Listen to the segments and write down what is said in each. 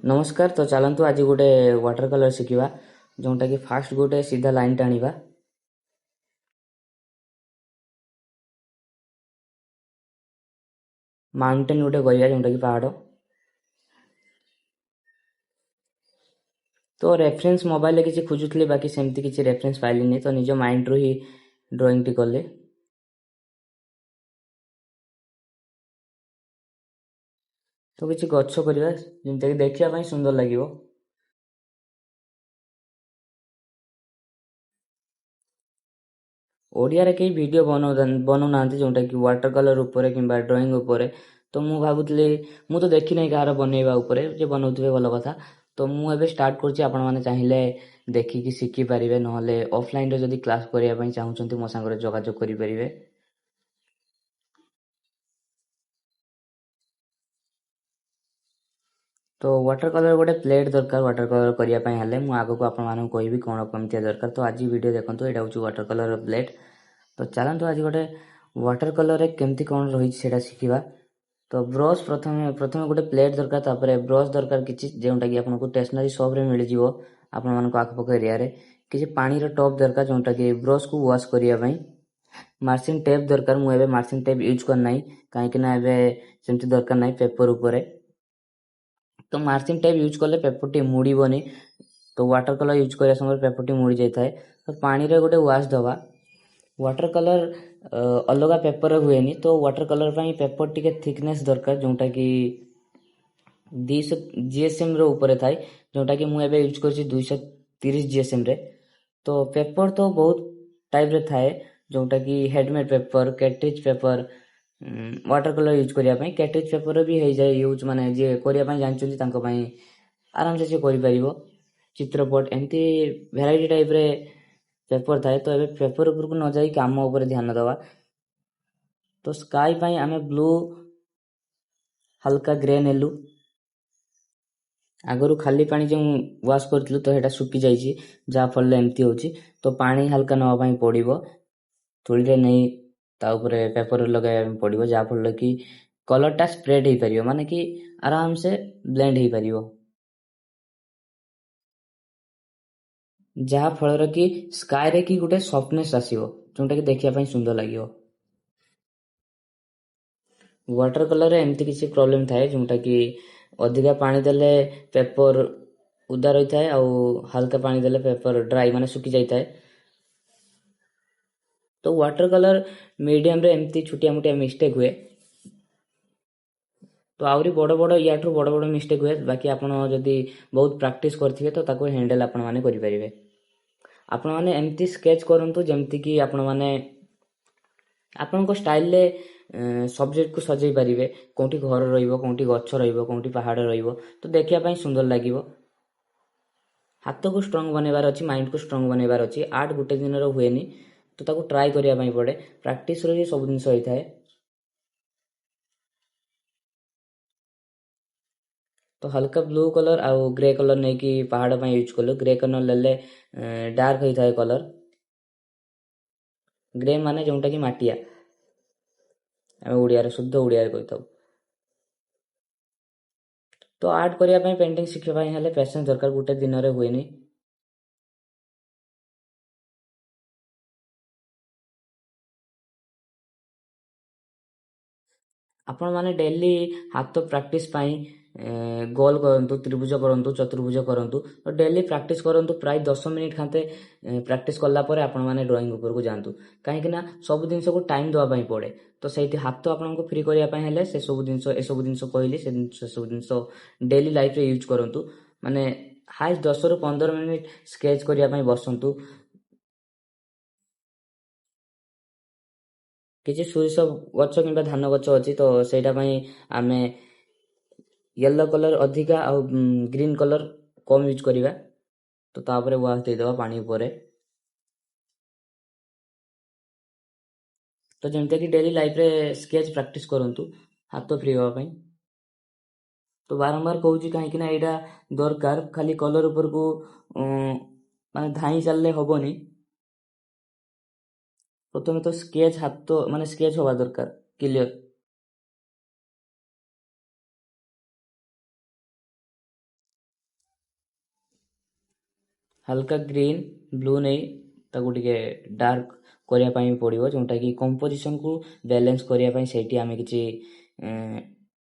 नमस्कार। तो चलतु आज गोटे वाटर कलर शिखा जोटा कि फास्ट गोटे सीधा लाइन टाणीबा। माउंटेन गोटे करिया जोटा कि पहाड़। तो रेफरेन्स मोबाइल किसी खोजुली बाकी सेमती किसी रेफरेन्स पाइलिनी तो निज माइंड रू ही ड्राइंग टी कले। तो किसी गच्छ करवा जमता कि देखा सुंदर लगे। ओडिया रे कई वीडियो बनाऊना जोटा कि वाटर कलर उपरे किंबा ड्राइंग उपरे। तो मु भावुली मु तो देखी नहीं कहार बनइबा उपरे जे बनाउथिबे भल कथा। तो मु एबे स्टार्ट करछि आपण माने चाहिले देखिकी शिखि पारिबे नहले ऑफलाइन रे जदी क्लास करिया पई चाहुचंती मो संगे जोगाजोग करि परिबे। तो वाटर कलर गोटे प्लेट दरकार वाटर कलर करिया पई हले मु आगो को आपण माने कहबी कोन केमतिया दरकार। तो आज वीडियो देखंतु एटा होची वाटर कलर प्लेट। तो चलंतु आज गोटे वाटर कलर रे केमति कोन रही सेटा शिखिबा। तो ब्रश प्रथमे प्रथमे गोटे प्लेट दरकार तापरे ब्रश दरकार किछि जेउटा कि आपनको स्टेशनरी शॉप रे मिल जिवो आपण मानको आखपक एरिया रे। किछि पानी रो टॉप दरकार जोंटा कि ब्रश को वॉश करिया पई। मार्किंग टेप दरकार मु एबे मार्किंग टेप यूज कर नाही काहे कि ना एबे सेमति दरकार नाही पेपर ऊपरे। तो मार्किंग टेप यूज कले पेपर टी मुड़ीबनी। तो वाटर कलर यूज करिया समय पेपर टी मुड़ी जाय थाए। तो पानी रे गोटे वॉश दवा। वाटर कलर अलगा पेपर हुएनी तो वाटर कलर पई पेपर टिके थिकनेस दरकार जोंटा कि 200 जीएसएम रो ऊपर थाए जोंटा कि मु एबे यूज करछि 230 जीएसएम रे। तो पेपर तो बहुत टाइप रे थाए जोंटा कि handmade paper cartridge paper water colour use करिया पई कैट्रिज पेपर भी हे जाय यूज माने जे करिया पई जानचंती तांको पई आराम से करि परिबो। चित्रपट एमती वैरायटी टाइप रे पेपर थाए। तो एबे पेपर ऊपर को न जाई काम ऊपर ध्यान दवा। तो स्काई पई आमे ब्लू हल्का ग्रे नेलु। आगरू खाली पानी जो वॉश करथिलु तो हेटा सुकी जाईची जा फल एमती होची। तो पानी हल्का नवा पई पड़िबो थोड़ी रे नहीं ता ऊपर पेपर लगाया पड़िबो जा फल कि कलर टा स्प्रेड हे परियो माने कि आराम से ब्लेंड हे परियो जहा फल रे कि स्काई रे कि गुटे सॉफ्टनेस आसीबो जोंटा कि देखिया पई सुंदर लागियो। वाटर कलर रे एमती किसी प्रॉब्लम थाए जोंटा कि अधिका पानी देले पेपर उदा रही थाए और हल्का पानी देले पेपर ड्राई माने सुकी जाई थाए। तो वाटर कलर मीडियम रे एमती छुटिया मुटिया मिस्टेक हुए। तो आउरी बड़ बड़ याठू बड़ बड़ मिस्टेक हुए बाकी आपण जदी बहुत प्रैक्टिस करथिबे तो ताको हैंडल आपण माने करि परिबे। आपण माने एमती स्केच करंतु जेमती कि आपण माने आपनको स्टाइल ले सब्जेक्ट को सजै परिबे कोंठी घर रहिबो कोंठी गच्छ रहिबो कोंठी पहाड़ रहिबो तो देखिया पई सुंदर लागिबो। हाथ को स्ट्रांग बनेबार अछि माइंड को स्ट्रांग बनेबार अछि आर्ट गुटे दिन रो हुएनी तो ताको ट्राई करिया पई पड़े प्रैक्टिस रो ही सब दिन होई थाए। तो हल्का ब्लू कलर आउ ग्रे कलर नहीं कि पहाड़ पई यूज कलो ग्रे कलर लेले डार्क होई थाए कलर ग्रे माने जोंटा कि माटिया हम ओडिया रे शुद्ध ओडिया रे कहताउ। तो आर्ट करिया पई पेंटिंग शिखिया पई हेले पेशेंस दरकार गुटे दिन रे हुएनी। आपण माने डेली हाथ प्रैक्टिस पाई गोल करंतु त्रिभुज करंतु चतुर्भुज करंतु तो डेली प्रैक्टिस करंतु प्राय 10 मिनिट खाते प्रैक्टिस करला परे आपण माने ड्राइंग ऊपर को जानतु काहे कि ना सब दिन को टाइम दवा पई पड़े। तो सेठी हाथ आपण को फ्री करिया पई हेले से सब दिन ए सब दिन कहली से सब दिन डेली लाइफ रे यूज करंतु माने हाइस्ट 10 रु 15 मिनिट स्केच करिया पई बसंतु। किछि सुरिस गच्छ किंबा धान गच्छ अछि तो सेटा पई आमे येलो कलर अधिका आ ग्रीन कलर कम यूज करिवा। तो तापरे वाश दे देबा पानी ऊपर। तो जेमते कि डेली लाइफ रे स्केच प्रैक्टिस करंतु हाथ फ्री होवा पई। तो बारंबार कहूची काहे कि ना एटा दरकार खाली कलर ऊपर को माने धाई चलले होबनी प्रथमे तो स्केच हाथ तो माने स्केच होवा दरकार क्लियर। ହାଲକା ଗ୍ରୀନ୍ ବ୍ଲୁ ନେଇ ତାକୁ ଟିକେ ଡାର୍କ କରିବା ପାଇଁ ପଡ଼ିବ, ଯେଉଁଟାକି କମ୍ପୋଜିସନ୍କୁ ବାଲାନ୍ସ କରିବା ପାଇଁ ସେଇଠି ଆମେ କିଛି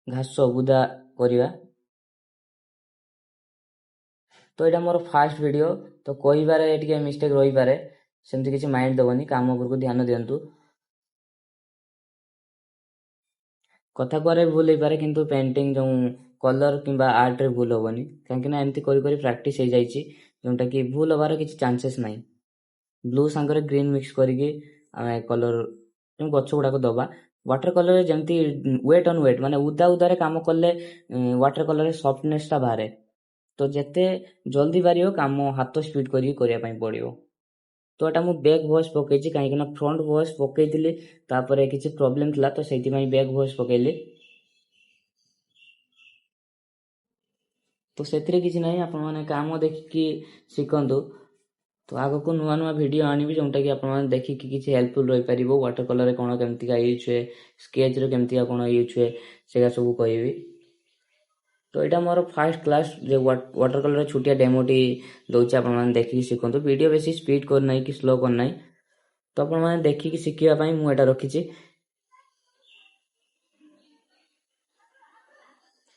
ଘାସ ବୁଦା କରିବା। ତ ଏଇଟା ମୋର ଫାଷ୍ଟ ଭିଡ଼ିଓ, ତ କହିବାରେ ଟିକେ ମିଷ୍ଟେକ୍ ରହିପାରେ, ସେମିତି କିଛି ମାଇଣ୍ଡ ଦେବନି, କାମ ଉପରକୁ ଧ୍ୟାନ ଦିଅନ୍ତୁ। କଥା କୁଆରେ ଭୁଲ ହେଇପାରେ, କିନ୍ତୁ ପେଣ୍ଟିଂ ଯେଉଁ କଲର୍ କିମ୍ବା ଆର୍ଟରେ ଭୁଲ ହେବନି, କାହିଁକିନା ଏମିତି କରି କରି ପ୍ରାକ୍ଟିସ୍ ହେଇଯାଇଛି, ଯେଉଁଟାକି ଭୁଲ ହେବାର କିଛି ଚାନ୍ସେସ୍ ନାହିଁ। ବ୍ଲୁ ସାଙ୍ଗରେ ଗ୍ରୀନ୍ ମିକ୍ସ କରିକି ଆମେ କଲର୍ ଯେଉଁ ଗଛ ଗୁଡ଼ାକ ଦେବା। ୱାଟର କଲର୍ରେ ଯେମିତି ୱେଟ୍ ଅନ୍ ୱେଟ୍, ମାନେ ଉଦା ଉଦାରେ କାମ କଲେ ୱାଟର କଲର୍ରେ ସଫ୍ଟନେସ୍ଟା ବାହାରେ। ତ ଯେତେ ଜଲ୍ଦି ପାରିବ କାମ ହାତ ସ୍ପିଡ୍ କରିକି କରିବା ପାଇଁ ପଡ଼ିବ। ତ ଏଇଟା ମୁଁ ବ୍ୟାକ୍ ଭଏସ୍ ପକେଇଛି, କାହିଁକିନା ଫ୍ରଣ୍ଟ ଭଏସ୍ ପକେଇଥିଲି ତାପରେ କିଛି ପ୍ରୋବ୍ଲେମ୍ ଥିଲା, ତ ସେଇଥିପାଇଁ ବ୍ୟାକ୍ ଭଏସ୍ ପକେଇଲି। ତ ସେଥିରେ କିଛି ନାହିଁ, ଆପଣମାନେ କାମ ଦେଖିକି ଶିଖନ୍ତୁ। ତ ଆଗକୁ ନୂଆ ନୂଆ ଭିଡ଼ିଓ ଆଣିବି, ଯେଉଁଟାକି ଆପଣମାନେ ଦେଖିକି କିଛି ହେଲ୍ପଫୁଲ୍ ରହିପାରିବ। ୱାଟର କଲର୍ରେ କ'ଣ କେମିତିକା ୟୁଜ୍ ହୁଏ, ସ୍କେଚ୍ରେ କେମିତିକା କ'ଣ ୟୁଜ୍ ହୁଏ, ସେଗୁଡ଼ା ସବୁ କହିବି। ତ ଏଇଟା ମୋର ଫାର୍ଷ୍ଟ କ୍ଲାସ୍ ଯେ ୱାଟର କଲର୍ରେ ଛୋଟିଆ ଡେମୋଟି ଦେଉଛି, ଆପଣମାନେ ଦେଖିକି ଶିଖନ୍ତୁ। ଭିଡ଼ିଓ ବେଶୀ ସ୍ପିଡ୍ କରିନାହିଁ କି ସ୍ଲୋ କରିନାହିଁ, ତ ଆପଣମାନେ ଦେଖିକି ଶିଖିବା ପାଇଁ ମୁଁ ଏଇଟା ରଖିଛି।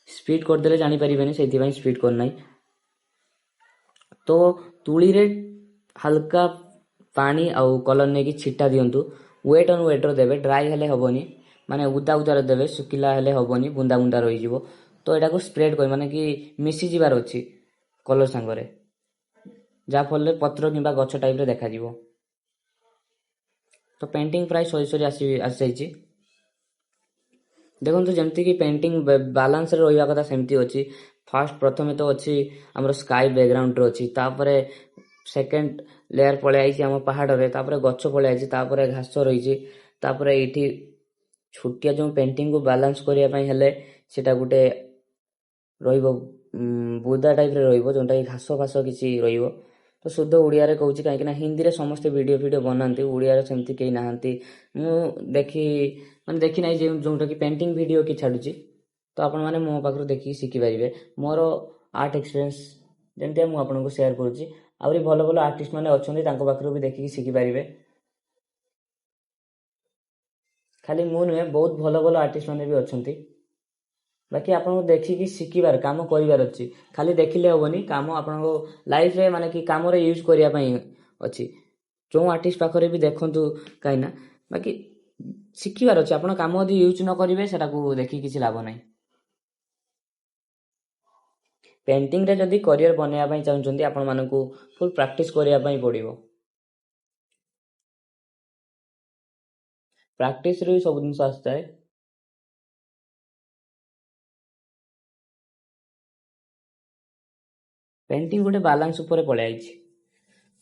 ସ୍ପିଡ୍ କରିଦେଲେ ଜାଣିପାରିବେନି, ସେଇଥିପାଇଁ ସ୍ପିଡ୍ କରିନାହିଁ। ତ ତୁଳିରେ ହାଲକା ପାଣି ଆଉ କଲର୍ ନେଇକି ଛିଟା ଦିଅନ୍ତୁ। ୱେଟ୍ ଅନ୍ ୱେଟ୍ର ଦେବେ, ଡ୍ରାଏ ହେଲେ ହେବନି, ମାନେ ଉଦା ଉଦାରେ ଦେବେ, ଶୁଖିଲା ହେଲେ ହେବନି, ବୁନ୍ଦା ବୁନ୍ଦା ରହିଯିବ। ତ ଏଟାକୁ ସ୍ପ୍ରେଡ୍ କରି, ମାନେ କି ମିଶିଯିବାର ଅଛି କଲର୍ ସାଙ୍ଗରେ, ଯାହାଫଳରେ ପତ୍ର କିମ୍ବା ଗଛ ଟାଇପ୍ରେ ଦେଖାଯିବ। ତ ପେଣ୍ଟିଂ ପ୍ରାୟ ସରି ଆସିଯାଇଛି। ଦେଖନ୍ତୁ ଯେମିତିକି ପେଣ୍ଟିଂ ବାଲାନ୍ସରେ ରହିବା କଥା ସେମିତି ଅଛି। ଫାର୍ଷ୍ଟ ପ୍ରଥମେ ତ ଅଛି ଆମର ସ୍କାଏ ବ୍ୟାକଗ୍ରାଉଣ୍ଡରେ ଅଛି, ତାପରେ ସେକେଣ୍ଡ ଲେୟାର ପଳେଇ ଆସିଛି ଆମ ପାହାଡ଼ରେ, ତାପରେ ଗଛ ପଳେଇ ଆସିଛି, ତାପରେ ଘାସ ରହିଛି, ତାପରେ ଏଇଠି ଛୋଟିଆ ଯେଉଁ ପେଣ୍ଟିଂକୁ ବାଲାନ୍ସ କରିବା ପାଇଁ ହେଲେ ସେଇଟା ଗୋଟେ ରହିବ ବୁଦା ଟାଇପ୍ରେ ରହିବ, ଯେଉଁଟାକି ଘାସ ଫାସ କିଛି ରହିବ। ତ ଶୁଦ୍ଧ ଓଡ଼ିଆରେ କହୁଛି, କାହିଁକିନା ହିନ୍ଦୀରେ ସମସ୍ତେ ଭିଡ଼ିଓ ବନାନ୍ତି, ଓଡ଼ିଆରେ ସେମିତି କେହି ନାହାନ୍ତି। ମୁଁ ଦେଖି ନାହିଁ ଯେଉଁଟାକି ପେଣ୍ଟିଂ ଭିଡ଼ିଓ କି ଛାଡ଼ୁଛି, ତ ଆପଣମାନେ ମୋ ପାଖରୁ ଦେଖିକି ଶିଖିପାରିବେ। ମୋର ଆର୍ଟ ଏକ୍ସପିରିଏନ୍ସ ଯେମିତିଆ ମୁଁ ଆପଣଙ୍କୁ ସେୟାର କରୁଛି। ଆହୁରି ଭଲ ଭଲ ଆର୍ଟିଷ୍ଟ ମାନେ ଅଛନ୍ତି, ତାଙ୍କ ପାଖରୁ ବି ଦେଖିକି ଶିଖିପାରିବେ। ଖାଲି ମୁଁ ନୁହେଁ, ବହୁତ ଭଲ ଭଲ ଆର୍ଟିଷ୍ଟ ମାନେ ବି ଅଛନ୍ତି। ବାକି ଆପଣଙ୍କୁ ଦେଖିକି ଶିଖିବାର, କାମ କରିବାର ଅଛି। ଖାଲି ଦେଖିଲେ ହେବନି, କାମ ଆପଣଙ୍କ ଲାଇଫ୍ରେ ମାନେ କି କାମରେ ୟୁଜ୍ କରିବା ପାଇଁ ଅଛି। ଯେଉଁ ଆର୍ଟିଷ୍ଟ ପାଖରେ ବି ଦେଖନ୍ତୁ, କାହିଁକିନା ବାକି ଶିଖିବାର ଅଛି। ଆପଣ କାମ ଯଦି ୟୁଜ୍ ନ କରିବେ, ସେଟାକୁ ଦେଖିକି କିଛି ଲାଭ ନାହିଁ। ପେଣ୍ଟିଂରେ ଯଦି କରିୟର ବନେଇବା ପାଇଁ ଚାହୁଁଛନ୍ତି, ଆପଣମାନଙ୍କୁ ଫୁଲ୍ ପ୍ରାକ୍ଟିସ୍ କରିବା ପାଇଁ ପଡ଼ିବ। ପ୍ରାକ୍ଟିସ୍ରେ ବି ସବୁ ଜିନିଷ ଆସିଥାଏ। ପେଣ୍ଟିଂ ଗୋଟେ ବାଲାନ୍ସ ଉପରେ ପଳେଇ ଆସିଛି।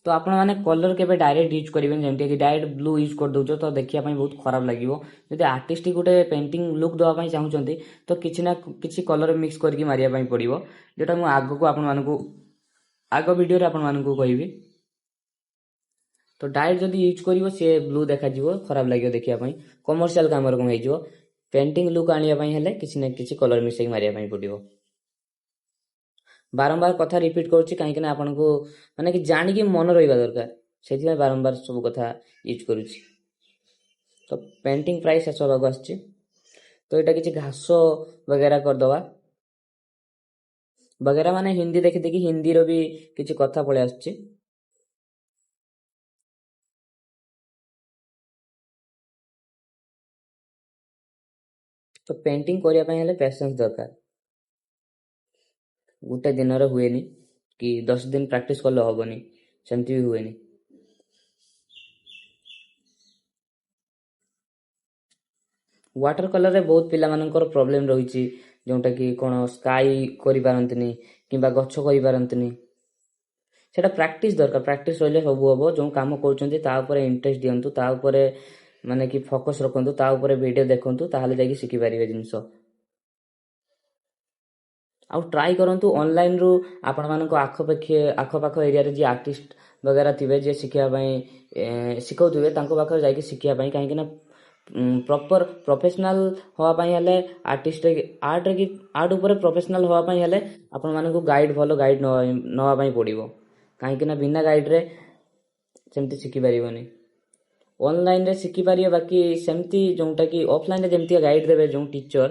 ତ ଆପଣମାନେ କଲର୍ କେବେ ଡାଇରେକ୍ଟ ୟୁଜ୍ କରିବେନି, ଯେମିତିକି ଡାଇରେକ୍ଟ ବ୍ଲୁ ୟୁଜ୍ କରିଦେଉଛ, ତ ଦେଖିବା ପାଇଁ ବହୁତ ଖରାପ ଲାଗିବ। ଯଦି ଆର୍ଟିଷ୍ଟ ଗୋଟେ ପେଣ୍ଟିଂ ଲୁକ୍ ଦେବା ପାଇଁ ଚାହୁଁଛନ୍ତି, ତ କିଛି ନା କିଛି କଲର୍ ମିକ୍ସ କରିକି ମାରିବା ପାଇଁ ପଡ଼ିବ, ଯେଉଁଟା ମୁଁ ଆଗକୁ ଆପଣମାନଙ୍କୁ ଆଗ ଭିଡ଼ିଓରେ ଆପଣମାନଙ୍କୁ କହିବି। ତ ଡାଇରେକ୍ଟ ଯଦି ୟୁଜ୍ କରିବ, ସିଏ ବ୍ଲୁ ଦେଖାଯିବ, ଖରାପ ଲାଗିବ ଦେଖିବା ପାଇଁ, କମର୍ସିଆଲ କାମରେ କ'ଣ ହେଇଯିବ। ପେଣ୍ଟିଂ ଲୁକ୍ ଆଣିବା ପାଇଁ ହେଲେ କିଛି ନା କିଛି କଲର୍ ମିଶେଇକି ମାରିବା ପାଇଁ ପଡ଼ିବ। ବାରମ୍ବାର କଥା ରିପିଟ୍ କରୁଛି, କାହିଁକିନା ଆପଣଙ୍କୁ ମାନେ କି ଜାଣିକି ମନେ ରହିବା ଦରକାର, ସେଥିପାଇଁ ବାରମ୍ବାର ସବୁ କଥା ୟୁଜ୍ କରୁଛି। ତ ପେଣ୍ଟିଂ ପ୍ରାୟ ଶେଷ ହେବାକୁ ଆସିଛି। ତ ଏଇଟା କିଛି ଘାସ ବଗେରା କରିଦେବା। ବଗେରା ମାନେ ହିନ୍ଦୀ ଦେଖି ଦେଖି ହିନ୍ଦୀର ବି କିଛି କଥା ପଳେଇ ଆସୁଛି। ତ ପେଣ୍ଟିଂ କରିବା ପାଇଁ ହେଲେ ପେସେନ୍ସ ଦରକାର। ଗୋଟେ ଦିନରେ ହୁଏନି, କି 10 ଦିନ ପ୍ରାକ୍ଟିସ୍ କଲେ ହେବନି, ସେମିତି ବି ହୁଏନି। ୱାଟର କଲର୍ରେ ବହୁତ ପିଲାମାନଙ୍କର ପ୍ରୋବ୍ଲେମ୍ ରହିଛି, ଯେଉଁଟାକି କ'ଣ ସ୍କାଇ କରିପାରନ୍ତିନି କିମ୍ବା ଗଛ କରିପାରନ୍ତିନି। ସେଇଟା ପ୍ରାକ୍ଟିସ୍ ଦରକାର, ପ୍ରାକ୍ଟିସ୍ ରହିଲେ ସବୁ ହେବ। ଯେଉଁ କାମ କରୁଛନ୍ତି ତା ଉପରେ ଇଣ୍ଟରେଷ୍ଟ ଦିଅନ୍ତୁ, ତା ଉପରେ ମାନେ କି ଫୋକସ୍ ରଖନ୍ତୁ, ତା ଉପରେ ଭିଡ଼ିଓ ଦେଖନ୍ତୁ, ତାହେଲେ ଯାଇକି ଶିଖିପାରିବେ ଜିନିଷ। ଆଉ ଟ୍ରାଏ କରନ୍ତୁ ଅନଲାଇନ୍ରୁ ଆପଣମାନଙ୍କ ଆଖପାଖ ଏରିଆରେ ଯିଏ ଆର୍ଟିଷ୍ଟ ବଗେରା ଥିବେ, ଯିଏ ଶିଖିବା ପାଇଁ ଶିଖାଉଥିବେ, ତାଙ୍କ ପାଖରେ ଯାଇକି ଶିଖିବା ପାଇଁ। କାହିଁକିନା ପ୍ରପର୍ ପ୍ରଫେସନାଲ୍ ହେବା ପାଇଁ ହେଲେ ଆର୍ଟ ଉପରେ ପ୍ରଫେସନାଲ୍ ହେବା ପାଇଁ ହେଲେ ଆପଣମାନଙ୍କୁ ଭଲ ଗାଇଡ଼ ନେବା ପାଇଁ ପଡ଼ିବ। କାହିଁକିନା ବିନା ଗାଇଡ଼ରେ ସେମିତି ଶିଖିପାରିବନି। ଅନଲାଇନରେ ଶିଖିପାରିବ, ବାକି ସେମିତି ଯେଉଁଟାକି ଅଫଲାଇନରେ ଯେମିତି ଗାଇଡ଼ ଦେବେ ଯେଉଁ ଟିଚର,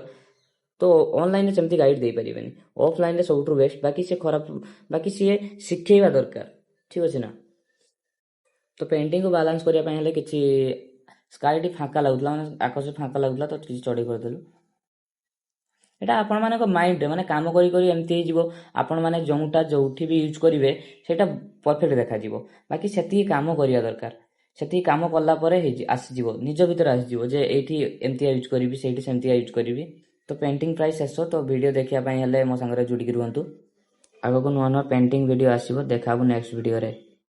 ତ ଅନଲାଇନରେ ସେମିତି ଗାଇଡ଼ ଦେଇପାରିବେନି। ଅଫଲାଇନରେ ସବୁଠୁ ବେଷ୍ଟ, ବାକି ସିଏ ଶିଖେଇବା ଦରକାର, ଠିକ୍ ଅଛି ନା। ତ ପେଣ୍ଟିଂକୁ ବାଲାନ୍ସ କରିବା ପାଇଁ ହେଲେ କିଛି ସ୍କାଇଟି ଫାଙ୍କା ଲାଗୁଥିଲା, ମାନେ ଆକାଶ ଫାଙ୍କା ଲାଗୁଥିଲା, ତ କିଛି ଚଢ଼େଇ କରିଦେଲୁ। ଏଇଟା ଆପଣମାନଙ୍କ ମାଇଣ୍ଡରେ ମାନେ କାମ କରି କରି ଏମିତି ହେଇଯିବ, ଆପଣମାନେ ଯେଉଁଟା ଯେଉଁଠି ବି ୟୁଜ୍ କରିବେ ସେଇଟା ପରଫେକ୍ଟ ଦେଖାଯିବ। ବାକି ସେତିକି କାମ କରିବା ଦରକାର। ସେତିକି କାମ କଲା ପରେ ଆସିଯିବ, ନିଜ ଭିତରେ ଆସିଯିବ ଯେ ଏଇଠି ଏମିତିଆ ୟୁଜ୍ କରିବି, ସେଇଠି ସେମିତିଆ ୟୁଜ୍ କରିବି। ତ ପେଣ୍ଟିଂ ପ୍ରାୟ ଶେଷ। ତ ଭିଡ଼ିଓ ଦେଖିବା ପାଇଁ ହେଲେ ମୋ ସାଙ୍ଗରେ ଯୋଡ଼ିକି ରୁହନ୍ତୁ। ଆଗକୁ ନୂଆ ନୂଆ ପେଣ୍ଟିଂ ଭିଡ଼ିଓ ଆସିବ, ଦେଖା ହେବ ନେକ୍ସଟ ଭିଡ଼ିଓରେ।